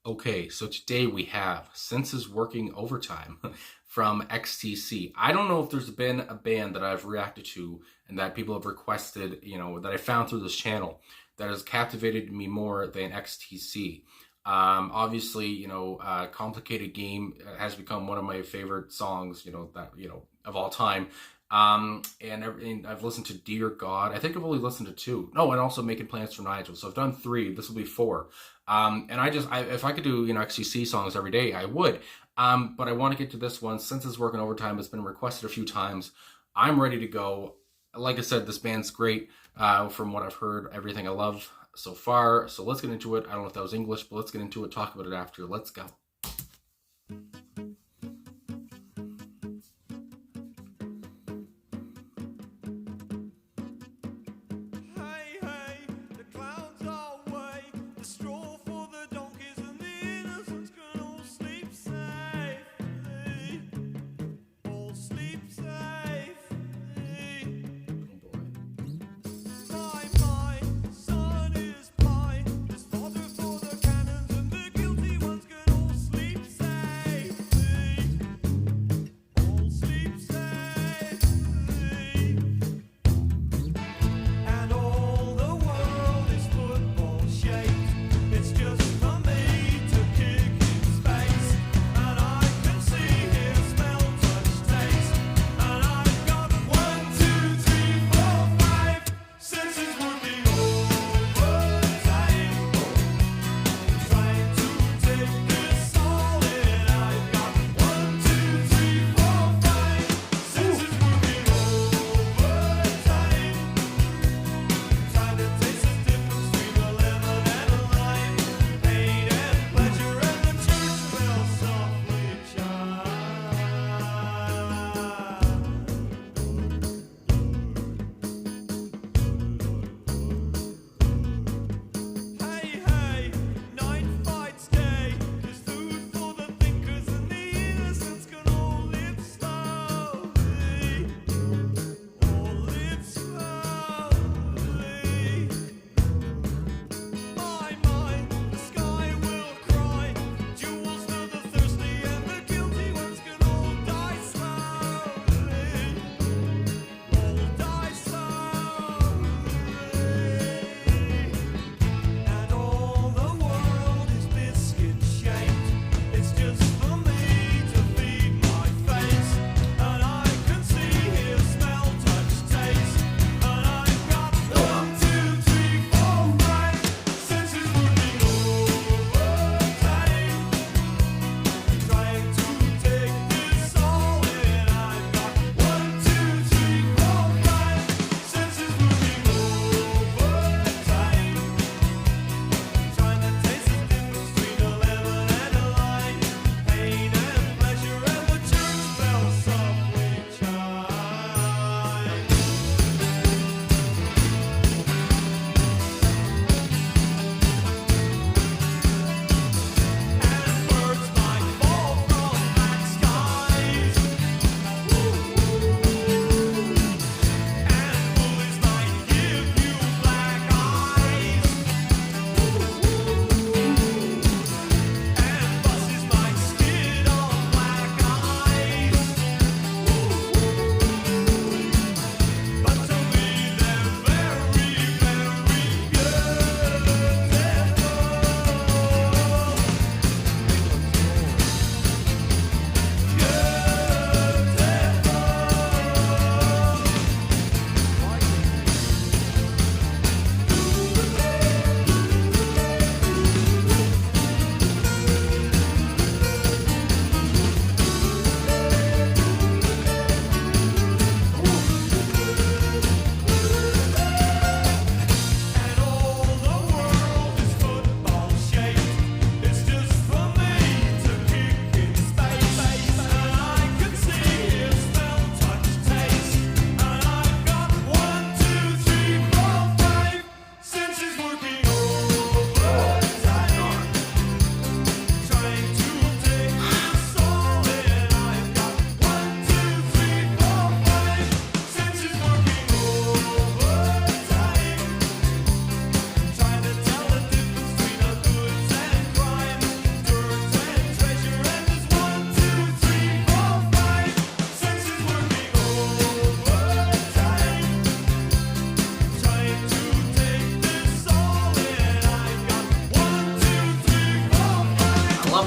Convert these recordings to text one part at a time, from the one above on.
Okay, so today we have Senses Working Overtime from XTC. I don't know if there's been a band that I've reacted to and that people have requested, that I found through this channel that has captivated me more than XTC. Obviously, Complicated Game has become one of my favorite songs, of all time. And I've listened to Dear God. I think I've only listened to two. No, and also Making Plans for Nigel. So I've done three. This will be four. And if I could do, XTC songs every day, I would. But I want to get to this one. Since it's working overtime, it's been requested a few times. I'm ready to go. Like I said, this band's great. From what I've heard, everything I love so far. So let's get into it. I don't know if that was English, but let's get into it. Talk about it after. Let's go.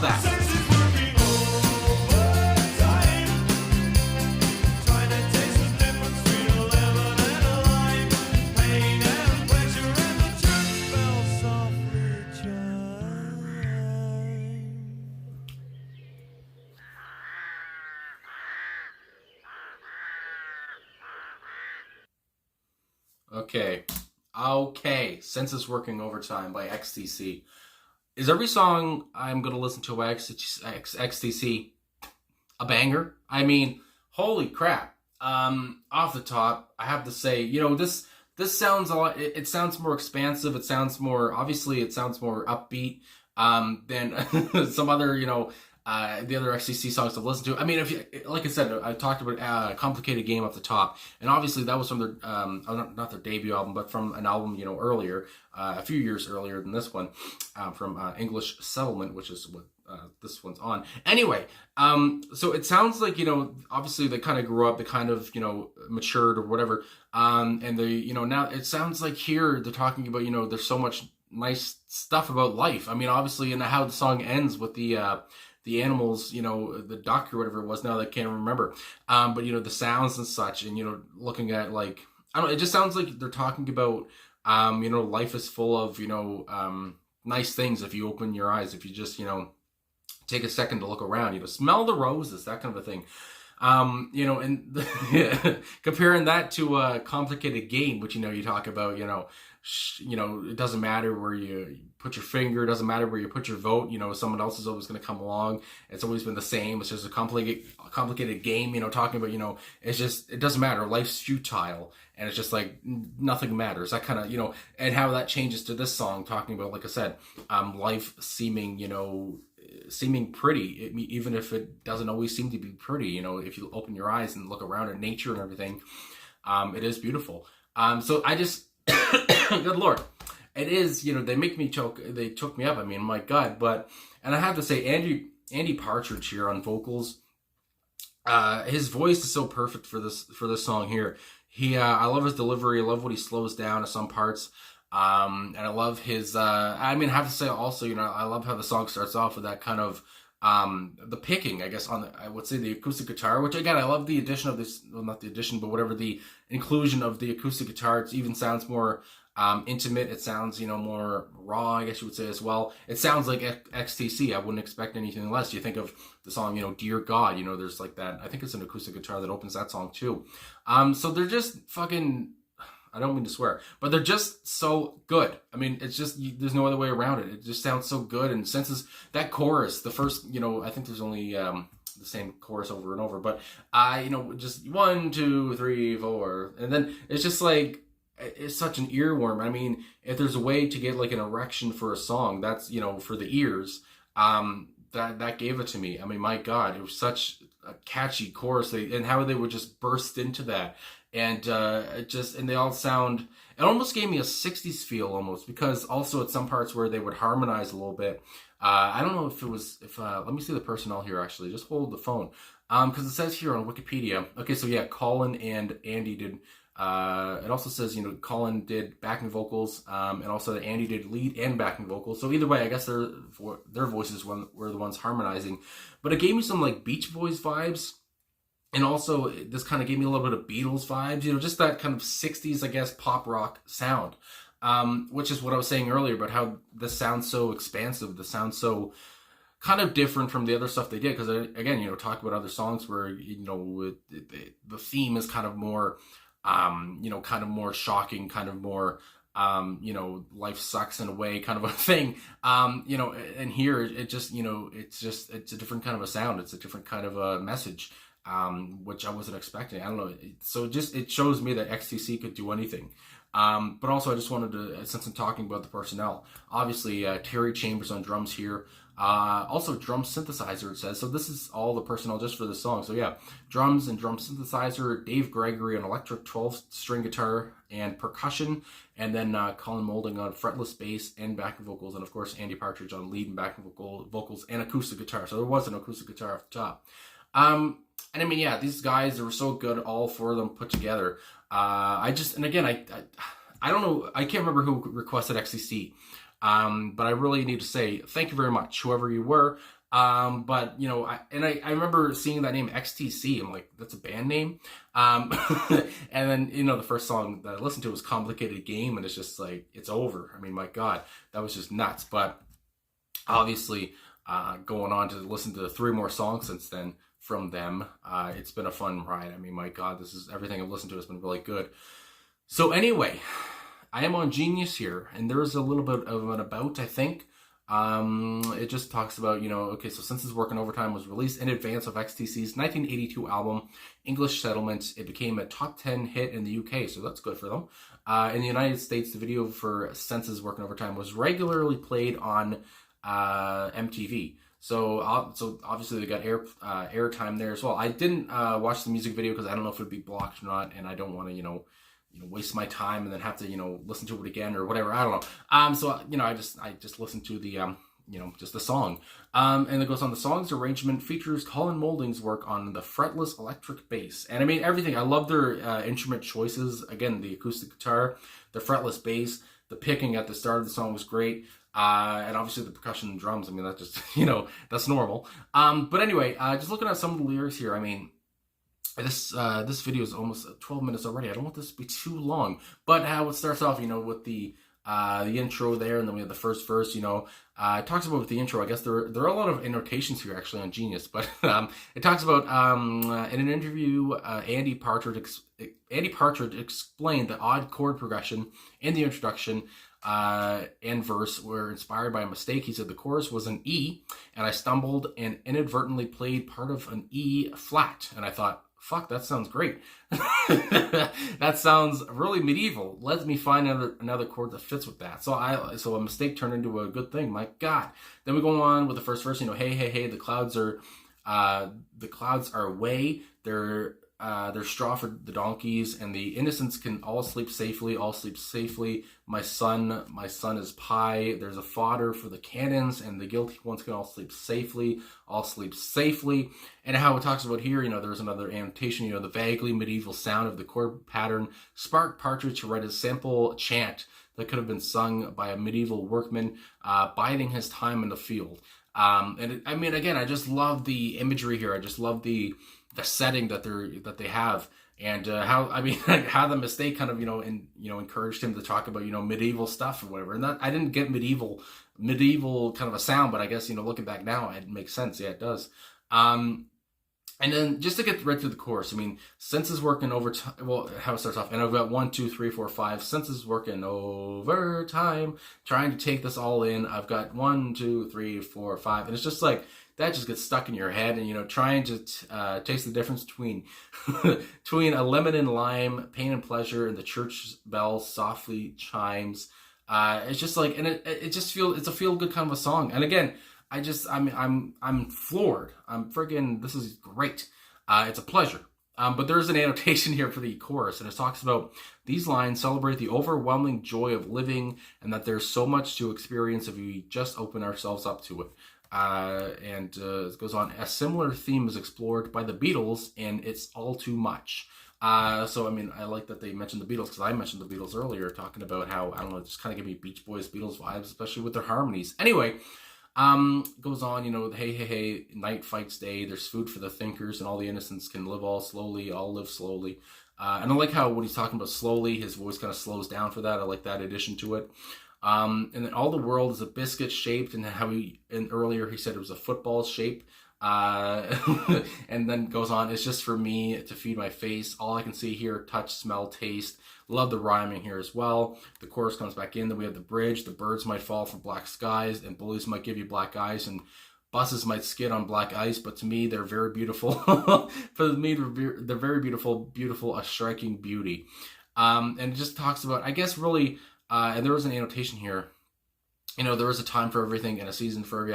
love that. Okay. Senses Working Overtime by XTC. Is every song I'm going to listen to by XTC a banger? I mean, holy crap. Off the top, I have to say, this sounds a lot, it sounds more expansive. It sounds more, obviously, it sounds more upbeat than some other, the other XTC songs I've listened to. I mean, like I said, I talked about Complicated Game up the top, and obviously that was from their, not their debut album, but from an album, earlier, a few years earlier than this one, from English Settlement, which is what this one's on. Anyway, so it sounds like, obviously they kind of grew up, they kind of, matured or whatever, and they, now it sounds like here they're talking about, there's so much nice stuff about life. I mean, obviously, and how the song ends with the animals, the duck or whatever it was, now I can't remember. But, the sounds and such, and, looking at, like, I don't know, it just sounds like they're talking about, life is full of, nice things if you open your eyes, if you just, take a second to look around, smell the roses, that kind of a thing. And comparing that to a Complicated Game, which, you talk about, it doesn't matter where you put your finger, it doesn't matter where you put your vote, someone else is always going to come along. It's always been the same. It's just a complicated game, talking about, it's just, it doesn't matter. Life's futile. And it's just like, nothing matters. That kind of, and how that changes to this song, talking about, like I said, life seeming, seeming pretty, even if it doesn't always seem to be pretty, if you open your eyes and look around at nature and everything, it is beautiful. So I just, good Lord, it is, they make me choke, they took me up, I mean, my God, and I have to say, Andy Partridge here on vocals, his voice is so perfect for this song here. I love his delivery, I love what he slows down at some parts, and I love his, I have to say also, I love how the song starts off with that kind of, the picking, I guess, I would say the acoustic guitar, which again, I love the addition of this, well, not the addition, but whatever, the inclusion of the acoustic guitar. It even sounds more intimate. It sounds, more raw, I guess you would say as well. It sounds like XTC. I wouldn't expect anything less. You think of the song, Dear God, there's like that, I think it's an acoustic guitar that opens that song too. So they're just fucking, I don't mean to swear, but they're just so good. I mean, it's just, there's no other way around it. It just sounds so good. And senses that chorus, the first, I think there's only the same chorus over and over, but just 1, 2, 3, 4, and then it's just like, it's such an earworm. I mean, if there's a way to get like an erection for a song, that's, for the ears, that gave it to me. I mean, my God, it was such a catchy chorus, and how they would just burst into that. And and they all sound, it almost gave me a 60s feel almost, because also at some parts where they would harmonize a little bit. I don't know if it was, let me see the personnel here actually, just hold the phone. Because it says here on Wikipedia, okay, so yeah, Colin and Andy did, it also says, Colin did backing vocals, and also that Andy did lead and backing vocals. So either way, I guess their voices were the ones harmonizing. But it gave me some like Beach Boys vibes. And also, this kind of gave me a little bit of Beatles vibes, just that kind of 60s, I guess, pop rock sound, which is what I was saying earlier about how this sounds so expansive. This sounds so kind of different from the other stuff they did. Because, again, talk about other songs where, the theme is kind of more, kind of more shocking, kind of more, life sucks in a way kind of a thing. And here it just, it's a different kind of a sound. It's a different kind of a message. Which I wasn't expecting. I don't know. So it shows me that XTC could do anything. But also I just wanted to, since I'm talking about the personnel, obviously Terry Chambers on drums here. Also drum synthesizer, it says. So this is all the personnel just for the song. So yeah, drums and drum synthesizer, Dave Gregory on electric 12-string guitar and percussion, and then Colin Moulding on fretless bass and backing vocals, and of course Andy Partridge on lead and backing vocals and acoustic guitar. So there was an acoustic guitar off the top. And I mean, yeah, these guys, they were so good, all four of them put together. I don't know, I can't remember who requested XTC. But I really need to say thank you very much, whoever you were. But you know, I remember seeing that name XTC. I'm like, that's a band name. And then you know, the first song that I listened to was "Complicated Game," and it's just like it's over. I mean, my God, that was just nuts. But obviously, going on to listen to 3 more songs since then from them, it's been a fun ride. I mean, my God, this is everything I've listened to has been really good. So anyway, I am on Genius here, and there's a little bit of an about, I think. It just talks about, you know, okay, so Senses Working Overtime was released in advance of XTC's 1982 album, English Settlements. It became a top 10 hit in the UK, so that's good for them. In the United States, the video for Senses Working Overtime was regularly played on MTV. So obviously they got airtime there as well. I didn't watch the music video because I don't know if it would be blocked or not, and I don't want to, you know, waste my time and then have to, you know, listen to it again or whatever. I don't know. So, you know, I just listened to the, you know, just the song. And it goes on. The song's arrangement features Colin Moulding's work on the fretless electric bass. And I mean, everything. I love their instrument choices. Again, the acoustic guitar, the fretless bass, the picking at the start of the song was great. And obviously the percussion and drums. I mean, that just, you know, that's normal. But anyway, just looking at some of the lyrics here, I mean, this video is almost 12 minutes already. I don't want this to be too long, but how it starts off, you know, with the intro there, and then we have the first verse. You know, it talks about with the intro. I guess there are a lot of annotations here actually on Genius, but it talks about in an interview, Andy Partridge explained the odd chord progression in the introduction and verse were inspired by a mistake. He said the chorus was an E, and I stumbled and inadvertently played part of an E flat, and I thought, fuck, that sounds great. That sounds really medieval. Let me find another chord that fits with that. So a mistake turned into a good thing. My God. Then we go on with the first verse. You know, hey, hey, hey, the clouds are away. They're straw for the donkeys, and the innocents can all sleep safely. All sleep safely. My son is pie. There's a fodder for the cannons, and the guilty ones can all sleep safely. All sleep safely. And how it talks about here, you know, there's another annotation. You know, the vaguely medieval sound of the chord pattern sparked Partridge to write a simple chant that could have been sung by a medieval workman biding his time in the field. I mean, again, I just love the imagery here. I just love the setting that they have, and how, I mean, how the mistake kind of, you know, encouraged him to talk about, you know, medieval stuff or whatever. And that I didn't get medieval kind of a sound, but I guess, you know, looking back now, it makes sense. Yeah, it does. And then just to get right through the chorus, I mean, Senses Working Overtime. Well, how it starts off, and I've got 1, 2, 3, 4, 5. Senses Working Overtime, trying to take this all in. I've got 1, 2, 3, 4, 5, and it's just like that just gets stuck in your head, and you know, trying to taste the difference between between a lemon and lime, pain and pleasure, and the church bell softly chimes. It's just like, and it just it's a feel good kind of a song, and again. I'm floored. I'm friggin', this is great. It's a pleasure. But there's an annotation here for the chorus, and it talks about these lines celebrate the overwhelming joy of living, and that there's so much to experience if we just open ourselves up to it. It goes on, a similar theme is explored by the Beatles, and It's All Too Much. So, I mean, I like that they mentioned the Beatles, because I mentioned the Beatles earlier, talking about how, I don't know, just kind of give me Beach Boys, Beatles vibes, especially with their harmonies. Anyway, goes on, you know, hey, hey, hey, night fights day, there's food for the thinkers, and all the innocents can live all live slowly. And I like how when he's talking about slowly, his voice kind of slows down for that. I like that addition to it. And then all the world is a biscuit shaped, and how earlier he said it was a football shape. And then goes on, it's just for me to feed my face. All I can see, hear, touch, smell, taste. Love the rhyming here as well. The chorus comes back in. Then we have the bridge. The birds might fall from black skies, and bullies might give you black eyes, and buses might skid on black ice. But to me, they're very beautiful. For me, they're very beautiful, beautiful, a striking beauty. And it just talks about, I guess, really, and there was an annotation here. You know, there was a time for everything and a season for every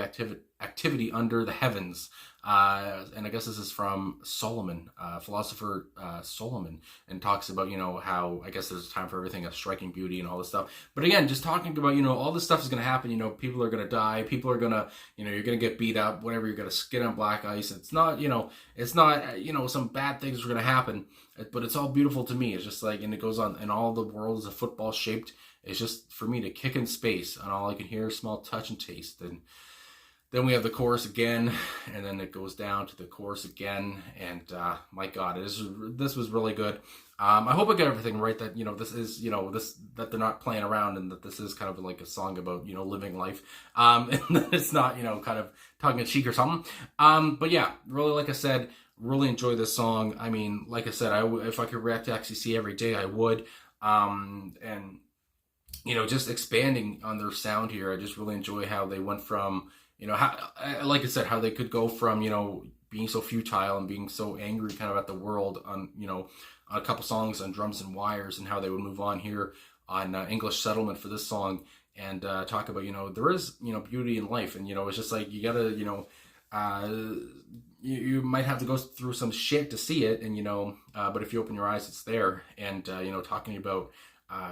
activity under the heavens. And I guess this is from Solomon, philosopher Solomon, and talks about, you know, how, I guess there's a time for everything, a striking beauty and all this stuff. But again, just talking about, you know, all this stuff is going to happen. You know, people are going to die. People are going to, you know, you're going to get beat up, whatever. You're going to skid on black ice. It's not, you know, some bad things are going to happen, but it's all beautiful to me. It's just like, and it goes on, and all the world is a football shaped. It's just for me to kick in space, and all I can hear, smell, touch, and taste. And then we have the chorus again, and then it goes down to the chorus again, and my God, this was really good. I hope I get everything right, that, this is, that they're not playing around, and that this is kind of like a song about, living life. And that it's not, kind of tongue in cheek or something. But yeah, really, like I said, really enjoy this song. I mean, like I said, if I could react to XTC every day, I would. And, just expanding on their sound here, I just really enjoy how they went from, how, like I said, how they could go from, being so futile and being so angry kind of at the world on, on a couple songs on Drums and Wires, and how they would move on here on English Settlement for this song, and talk about, there is, beauty in life. And, it's just like, you gotta, you might have to go through some shit to see it. And, but if you open your eyes, it's there. And, talking about,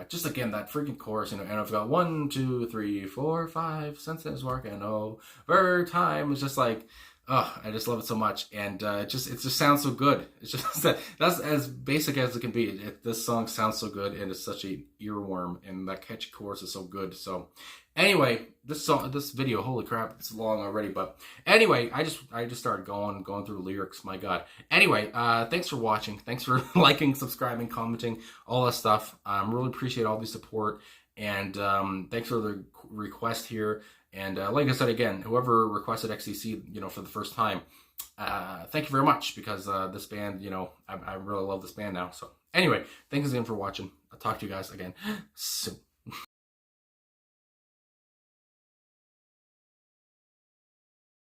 just again, that freaking chorus, and I've got 1, 2, 3, 4, 5 senses working over time. It's just like, oh, I just love it so much. And it just sounds so good. It's just that's as basic as it can be. This song sounds so good, and it's such an earworm, and that catchy chorus is so good. So anyway, this video, holy crap, it's long already. But anyway, I just started going through the lyrics. My God. Anyway, thanks for watching. Thanks for liking, subscribing, commenting, all that stuff. Really appreciate all the support, and thanks for the request here. And like I said, again, whoever requested XTC, for the first time, thank you very much, because this band, I really love this band now. So anyway, thanks again for watching. I'll talk to you guys again soon.